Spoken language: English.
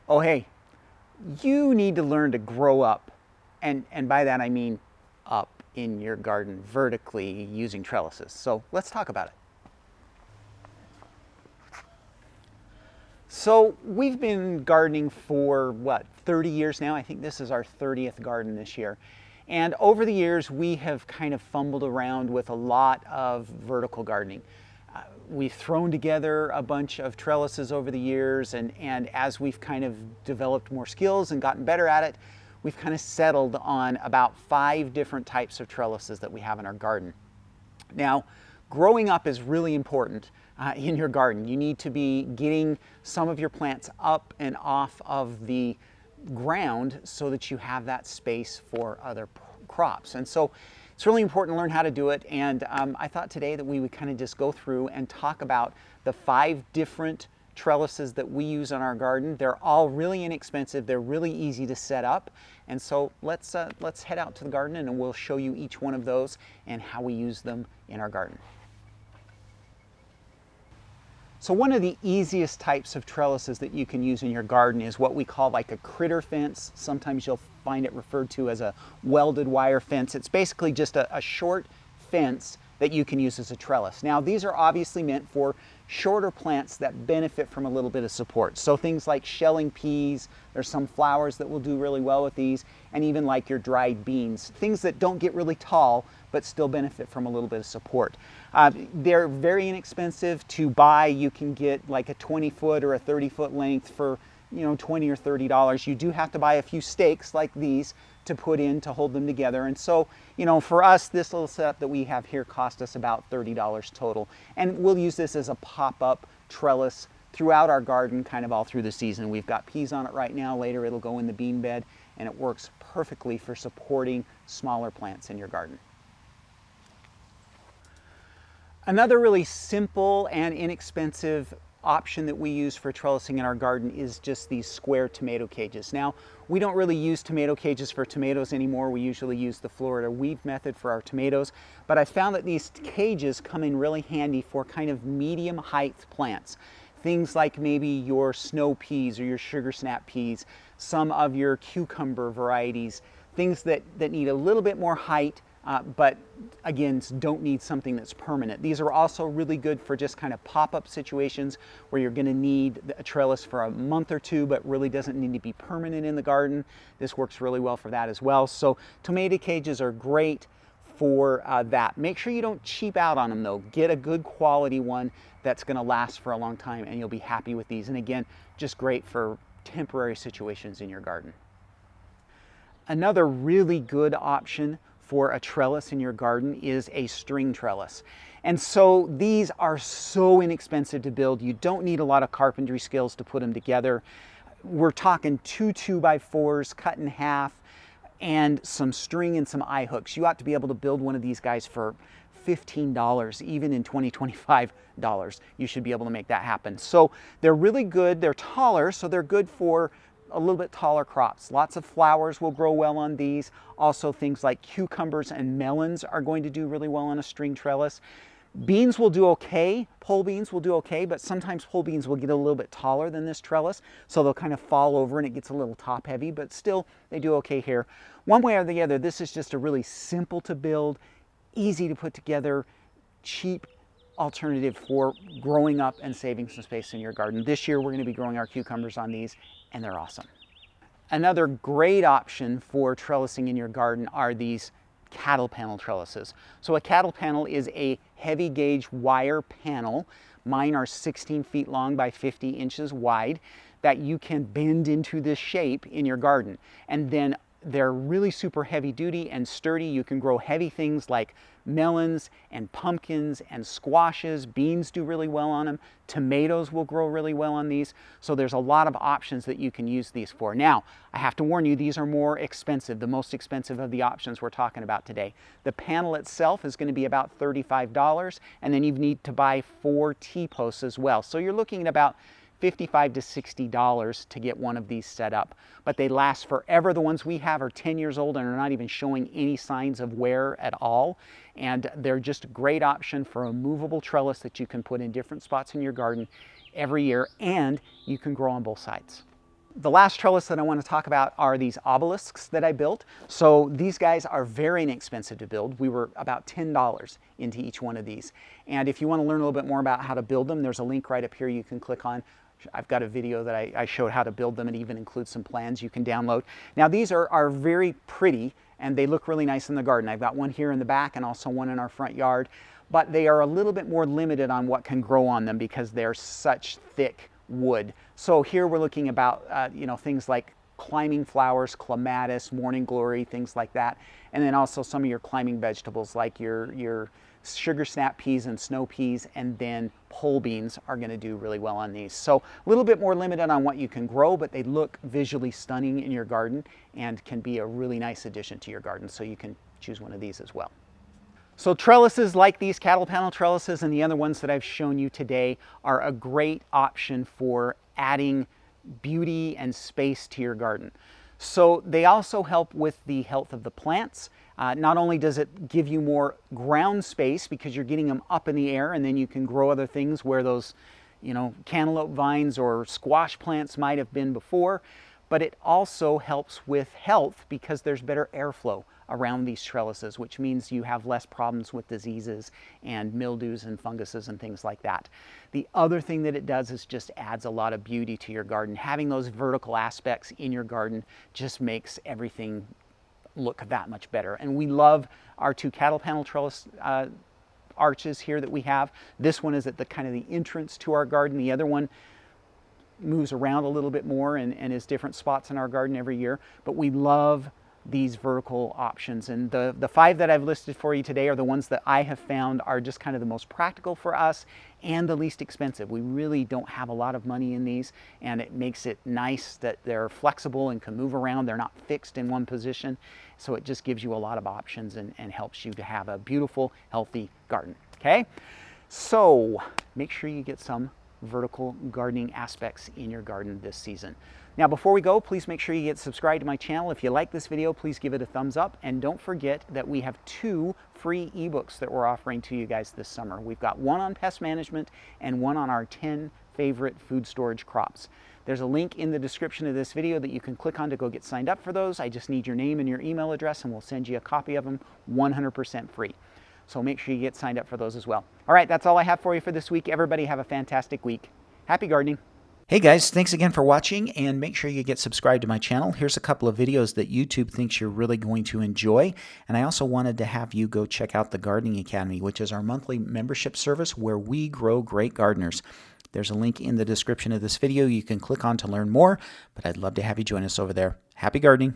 Oh, hey, you need to learn to grow up. And by that I mean up in your garden vertically using trellises. So let's talk about it. So we've been gardening for what, 30 years now? I think this is our 30th garden this year. And over the years, we have kind of fumbled around with a lot of vertical gardening. We've thrown together a bunch of trellises over the years, and as we've kind of developed more skills and gotten better at it, we've kind of settled on about 5 different types of trellises that we have in our garden. Now, growing up is really important in your garden. You need to be getting some of your plants up and off of the ground so that you have that space for other crops. And so it's really important to learn how to do it. And I thought today that we would kind of just go through and talk about the 5 different trellises that we use on our garden. They're all really inexpensive. They're really easy to set up. And so let's head out to the garden and we'll show you each one of those and how we use them in our garden. So one of the easiest types of trellises that you can use in your garden is what we call like a critter fence. Sometimes you'll find it referred to as a welded wire fence. It's basically just a short fence that you can use as a trellis. Now these are obviously meant for shorter plants that benefit from a little bit of support. So things like shelling peas, there's some flowers that will do really well with these, and even like your dried beans, things that don't get really tall but still benefit from a little bit of support. They're very inexpensive to buy. You can get like a 20-foot or a 30-foot length for $20 or $30. You do have to buy a few stakes like these to put in to hold them together. And so, for us, this little setup that we have here cost us about $30 total. And we'll use this as a pop-up trellis throughout our garden, kind of all through the season. We've got peas on it right now. Later it'll go in the bean bed, and it works perfectly for supporting smaller plants in your garden. Another really simple and inexpensive option that we use for trellising in our garden is just these square tomato cages. Now, we don't really use tomato cages for tomatoes anymore. We usually use the Florida weave method for our tomatoes, but I found that these cages come in really handy for kind of medium height plants. Things like maybe your snow peas or your sugar snap peas, some of your cucumber varieties, things that need a little bit more height, but again, don't need something that's permanent. These are also really good for just kind of pop-up situations where you're going to need a trellis for a month or two, but really doesn't need to be permanent in the garden. This works really well for that as well. So tomato cages are great for that. Make sure you don't cheap out on them though. Get a good quality one that's going to last for a long time and you'll be happy with these. And again, just great for temporary situations in your garden. Another really good option for a trellis in your garden is a string trellis. And so these are so inexpensive to build. You don't need a lot of carpentry skills to put them together. We're talking 2 2x4s cut in half and some string and some eye hooks. You ought to be able to build one of these guys for $15, even in $25. You should be able to make that happen. So they're really good. They're taller, so they're good for a little bit taller crops. Lots of flowers will grow well on these. Also things like cucumbers and melons are going to do really well on a string trellis. Beans will do okay, pole beans will do okay, but sometimes pole beans will get a little bit taller than this trellis, so they'll kind of fall over and it gets a little top heavy, but still they do okay here. One way or the other, this is just a really simple to build, easy to put together, cheap alternative for growing up and saving some space in your garden. This year we're going to be growing our cucumbers on these, and they're awesome. Another great option for trellising in your garden are these cattle panel trellises. So a cattle panel is a heavy gauge wire panel. Mine are 16 feet long by 50 inches wide that you can bend into this shape in your garden. And then they're really super heavy duty and sturdy. You can grow heavy things like melons and pumpkins and squashes. Beans do really well on them. Tomatoes will grow really well on these. So there's a lot of options that you can use these for. Now, I have to warn you, these are more expensive, the most expensive of the options we're talking about today. The panel itself is going to be about $35, and then you need to buy 4 T-posts as well. So you're looking at about $55 to $60 to get one of these set up, but they last forever. The ones we have are 10 years old and are not even showing any signs of wear at all, and they're just a great option for a movable trellis that you can put in different spots in your garden every year, and you can grow on both sides. The last trellis that I want to talk about are these obelisks that I built. So these guys are very inexpensive to build. We were about $10 into each one of these. And if you want to learn a little bit more about how to build them, there's a link right up here you can click on. I've got a video that I showed how to build them, and even includes some plans you can download. Now these are very pretty, and they look really nice in the garden. I've got one here in the back and also one in our front yard, but they are a little bit more limited on what can grow on them because they're such thick wood. So here we're looking about things like climbing flowers, clematis, morning glory, things like that, and then also some of your climbing vegetables like your sugar snap peas and snow peas, and then pole beans are going to do really well on these. So a little bit more limited on what you can grow, but they look visually stunning in your garden and can be a really nice addition to your garden. So you can choose one of these as well. So trellises like these cattle panel trellises and the other ones that I've shown you today are a great option for adding beauty and space to your garden. So they also help with the health of the plants. Not only does it give you more ground space because you're getting them up in the air, and then you can grow other things where those, cantaloupe vines or squash plants might have been before, but it also helps with health because there's better airflow around these trellises, which means you have less problems with diseases and mildews and funguses and things like that. The other thing that it does is just adds a lot of beauty to your garden. Having those vertical aspects in your garden just makes everything look that much better. And we love our two cattle panel trellis arches here that we have. This one is at the kind of the entrance to our garden. The other one moves around a little bit more and is different spots in our garden every year. But we love these vertical options, and the 5 that I've listed for you today are the ones that I have found are just kind of the most practical for us and the least expensive. We really don't have a lot of money in these, and it makes it nice that they're flexible and can move around. They're not fixed in one position, so it just gives you a lot of options and helps you to have a beautiful, healthy garden. Okay, so make sure you get some vertical gardening aspects in your garden this season. Now, before we go, please make sure you get subscribed to my channel. If you like this video, please give it a thumbs up, and don't forget that we have 2 free ebooks that we're offering to you guys this summer. We've got one on pest management and one on our 10 favorite food storage crops. There's a link in the description of this video that you can click on to go get signed up for those. I just need your name and your email address, and we'll send you a copy of them 100% free. So make sure you get signed up for those as well. All right, that's all I have for you for this week. Everybody have a fantastic week. Happy gardening. Hey guys, thanks again for watching, and make sure you get subscribed to my channel. Here's a couple of videos that YouTube thinks you're really going to enjoy. And I also wanted to have you go check out the Gardening Academy, which is our monthly membership service where we grow great gardeners. There's a link in the description of this video you can click on to learn more, but I'd love to have you join us over there. Happy gardening.